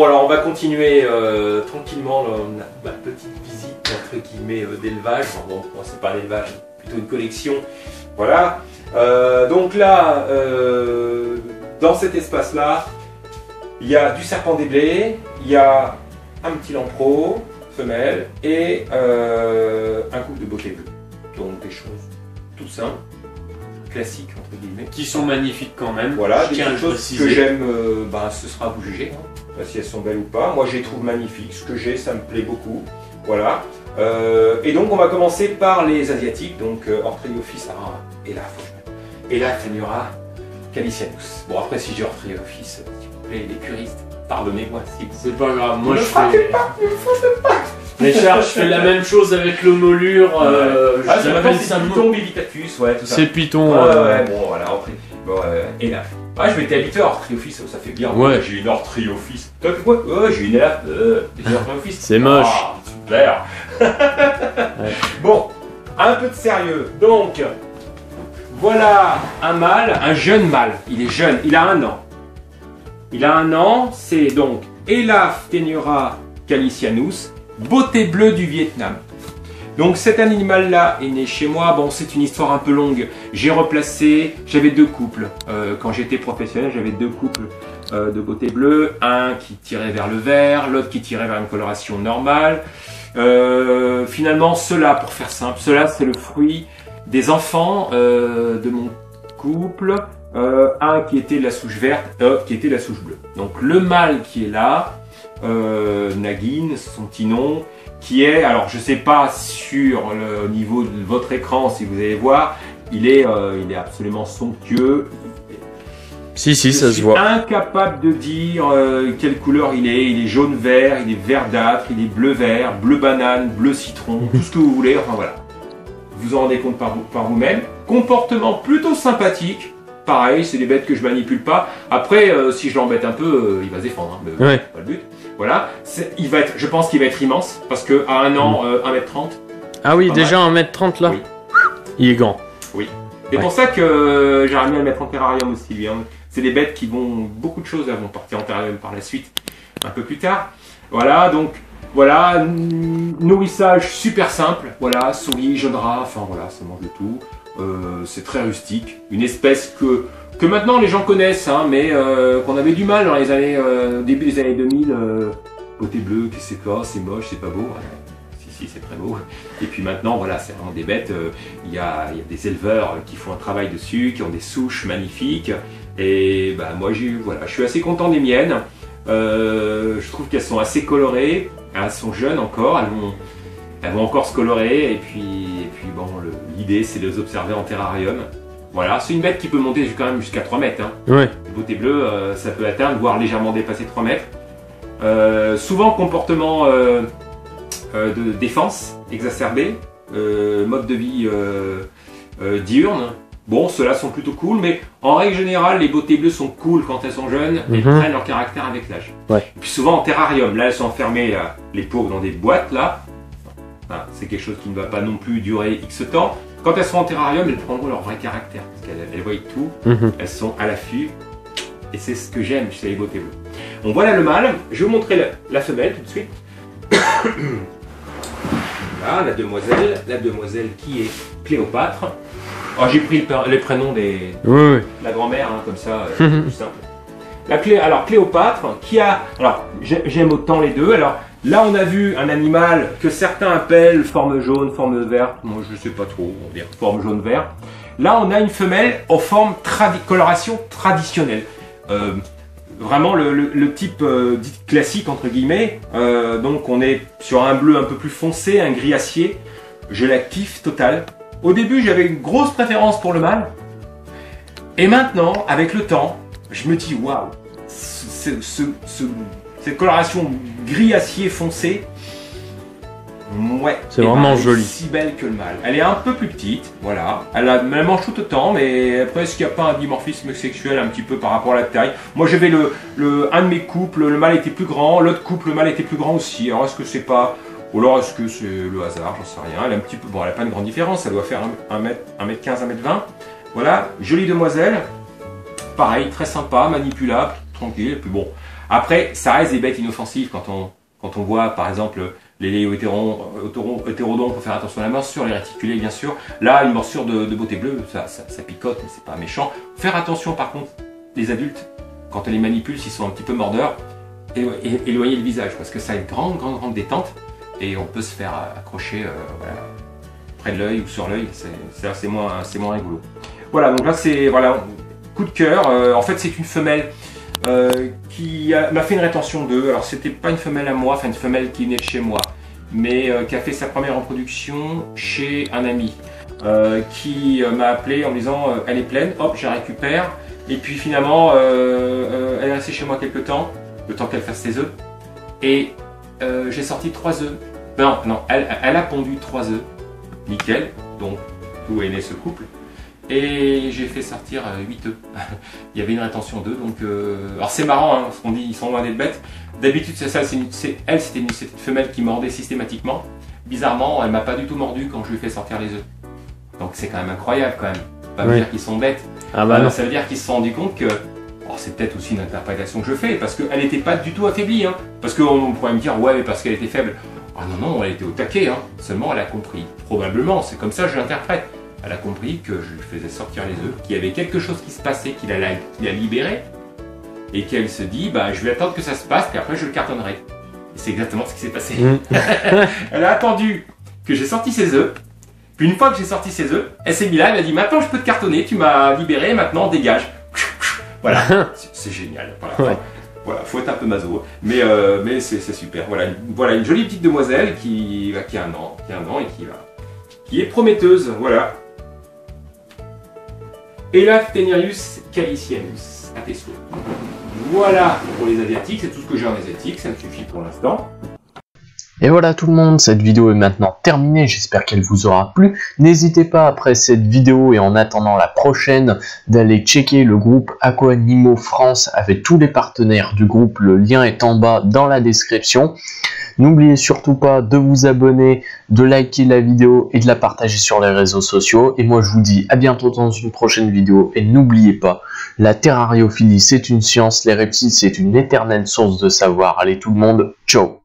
alors on va continuer tranquillement ma petite visite entre guillemets d'élevage. Bon, c'est pas un élevage, plutôt une collection. Voilà. Donc là, dans cet espace-là, il y a du serpent des blés, il y a un petit lampro femelle et un couple de beauté bleue. Donc des choses tout simples, classiques entre guillemets. Qui sont magnifiques quand même. Voilà, des choses que j'aime, ce sera à vous juger, hein, si elles sont belles ou pas. Moi je les trouve magnifiques, ce que j'ai ça me plaît beaucoup. Voilà. Et donc on va commencer par les asiatiques, donc Orthriophis ara, et là Ténura Calicianus. Bon après si j'ai Orthriophis, s'il vous plaît, les puristes, pardonnez-moi si vous... C'est pas grave, moi ne je frappez fais... pas, ne frappez pas. Richard, je fais la même chose avec le molure, j'appelle ça Python Bivitatus, ouais, tout ça. C'est Python. Ouais, bon, voilà, et là. Ah, je m'étais habitué à Orthriophis, ça fait bien. Ouais. J'ai une Orthriophis. T'as fait quoi? Ouais, j'ai une Orthriophis. C'est moche. Ah, super. Ouais. Bon, un peu de sérieux. Donc, voilà un mâle, un jeune mâle. Il est jeune, il a 1 an. Il a 1 an, c'est donc Elaphe Ténura Calicianus, beauté bleue du Vietnam. Donc cet animal-là est né chez moi. Bon, c'est une histoire un peu longue. J'ai replacé, j'avais 2 couples. Quand j'étais professionnel, j'avais 2 couples de beauté bleue. Un qui tirait vers le vert, l'autre qui tirait vers une coloration normale. Finalement, cela, pour faire simple, cela c'est le fruit des enfants de mon couple. Un qui était de la souche verte, qui était de la souche bleue. Donc le mâle qui est là, Nagin, son petit nom, qui est, alors je sais pas sur le niveau de votre écran si vous allez voir, il est absolument somptueux. Si, ça se voit. Incapable de dire quelle couleur il est jaune-vert, il est verdâtre, il est bleu-vert, bleu-banane, bleu-citron, tout ce que vous voulez, enfin voilà. Vous en rendez compte par vous-même. Comportement plutôt sympathique. Pareil, c'est des bêtes que je manipule pas. Après, si je l'embête un peu, il va se défendre. Hein, ouais. C'est pas le but. Voilà. Je pense qu'il va être immense parce qu'à 1 an, 1m30. Ah oui, déjà 1m30 là. Oui. Il est grand. Oui. C'est pour ça que j'aimerais bien le mettre en terrarium aussi. Lui, hein. C'est des bêtes qui vont, beaucoup de choses elles vont partir en terrarium par la suite, un peu plus tard. Voilà, donc voilà, nourrissage super simple. Voilà, souris, jaune rat, enfin voilà, ça mange de tout. C'est très rustique, une espèce que maintenant les gens connaissent, hein, mais qu'on avait du mal dans les années début des années 2000. Beauté bleue, qu'est-ce que c'est pas, c'est moche, c'est pas beau. Si, c'est très beau. Et puis maintenant, voilà, c'est vraiment des bêtes. Il y a des éleveurs qui font un travail dessus, qui ont des souches magnifiques. Et bah, moi, je suis assez content des miennes. Je trouve qu'elles sont assez colorées. Elles sont jeunes encore. Elles vont encore se colorer. Et puis bon, l'idée, c'est de les observer en terrarium. Voilà, c'est une bête qui peut monter quand même jusqu'à 3 mètres. Hein. Ouais. Beauté bleue, ça peut atteindre, voire légèrement dépasser 3 mètres. Souvent, comportement de défense exacerbé, mode de vie diurne. Bon, ceux-là sont plutôt cool, mais en règle générale, les beautés bleues sont cool quand elles sont jeunes et prennent leur caractère avec l'âge. Ouais. Et puis souvent en terrarium, là elles sont enfermées, là, les pauvres, dans des boîtes, là. Enfin, c'est quelque chose qui ne va pas non plus durer X temps. Quand elles seront en terrarium, elles prendront leur vrai caractère, parce qu'elles voient tout, elles sont à l'affût, et c'est ce que j'aime chez les beautés bleues. Bon, voilà le mâle, je vais vous montrer la femelle tout de suite. Voilà, la demoiselle qui est Cléopâtre. Oh, j'ai pris les prénoms de la grand-mère, hein, comme ça, c'est plus simple. Alors, Cléopâtre, qui a... Alors, j'aime autant les deux. Alors, là, on a vu un animal que certains appellent forme jaune, forme verte. Moi, je ne sais pas trop, on va dire forme jaune-vert. Là, on a une femelle en forme coloration traditionnelle. Vraiment le type dit classique, entre guillemets. Donc, on est sur un bleu un peu plus foncé, un gris acier. Je la kiffe total. Au début, j'avais une grosse préférence pour le mâle. Et maintenant, avec le temps, je me dis, waouh, cette coloration gris acier foncé, ouais, c'est vraiment joli. Si belle que le mâle. Elle est un peu plus petite, voilà. Elle mange tout autant, mais après, est-ce qu'il n'y a pas un dimorphisme sexuel un petit peu par rapport à la taille? Moi, j'avais un de mes couples, le mâle était plus grand, l'autre couple, le mâle était plus grand aussi. Alors, est-ce que c'est pas... Ou alors est-ce que c'est le hasard, j'en sais rien. Elle est un petit peu... Bon, elle n'a pas une grande différence, elle doit faire 1m15, 1m20. Voilà, jolie demoiselle. Pareil, très sympa, manipulable, tranquille. Et puis bon, Après, ça reste des bêtes inoffensives quand on voit, par exemple, les léo-hétérodons, faut faire attention à la morsure, les réticulés, bien sûr. Là, une morsure de beauté bleue, ça picote, mais c'est pas méchant. Faut faire attention, par contre, les adultes, quand on les manipule, s'ils sont un petit peu mordeurs, éloigner le visage, parce que ça a une grande détente, et on peut se faire accrocher voilà, près de l'œil ou sur l'œil, c'est moins rigolo. Voilà, donc là, c'est, voilà, coup de cœur. En fait, c'est une femelle qui m'a fait une rétention d'œufs. Alors c'était pas une femelle à moi, enfin une femelle qui venait de chez moi, mais qui a fait sa première reproduction chez un ami qui m'a appelé en me disant elle est pleine, hop, je la récupère. Et puis finalement elle est restée chez moi quelques temps, le temps qu'elle fasse ses œufs. Et j'ai sorti 3 œufs. Non, elle a pondu 3 œufs, nickel, donc d'où est né ce couple. Et j'ai fait sortir 8 œufs. Il y avait une rétention d'œufs, donc... Alors c'est marrant, hein, parce qu'on dit ils sont loin d'être bêtes. D'habitude, c'était une femelle qui mordait systématiquement. Bizarrement, elle m'a pas du tout mordu quand je lui ai fait sortir les œufs. Donc c'est quand même incroyable, quand même. Pas me dire qu'ils sont bêtes. Ah bah non. Ça veut dire qu'ils se sont rendus compte que... Oh, c'est peut-être aussi une interprétation que je fais, parce qu'elle n'était pas du tout affaiblie. Hein. Parce qu'on pourrait me dire, ouais, mais parce qu'elle était faible. Ah non, elle était au taquet. Hein. Seulement, elle a compris. Probablement, c'est comme ça que je l'interprète. Elle a compris que je lui faisais sortir les œufs, qu'il y avait quelque chose qui se passait, qu'il a libéré, et qu'elle se dit, bah, je vais attendre que ça se passe, puis après je le cartonnerai. Et c'est exactement ce qui s'est passé. Elle a attendu que j'ai sorti ses œufs, puis une fois que j'ai sorti ses œufs, elle s'est mise là, elle a dit, maintenant je peux te cartonner, tu m'as libéré, maintenant dégage. Voilà, c'est génial. Voilà. Ouais. Voilà, faut être un peu maso, mais c'est super. Voilà, une jolie petite demoiselle qui a un an et qui est prometteuse, voilà. Elaphthenerius calicianus, à tes souhaits. Voilà pour les asiatiques, c'est tout ce que j'ai en asiatique, ça me suffit pour l'instant. Et voilà tout le monde, cette vidéo est maintenant terminée, j'espère qu'elle vous aura plu. N'hésitez pas après cette vidéo et en attendant la prochaine d'aller checker le groupe Aquanimo France avec tous les partenaires du groupe, le lien est en bas dans la description. N'oubliez surtout pas de vous abonner, de liker la vidéo et de la partager sur les réseaux sociaux. Et moi je vous dis à bientôt dans une prochaine vidéo. Et n'oubliez pas, la terrariophilie c'est une science, les reptiles c'est une éternelle source de savoir. Allez tout le monde, ciao!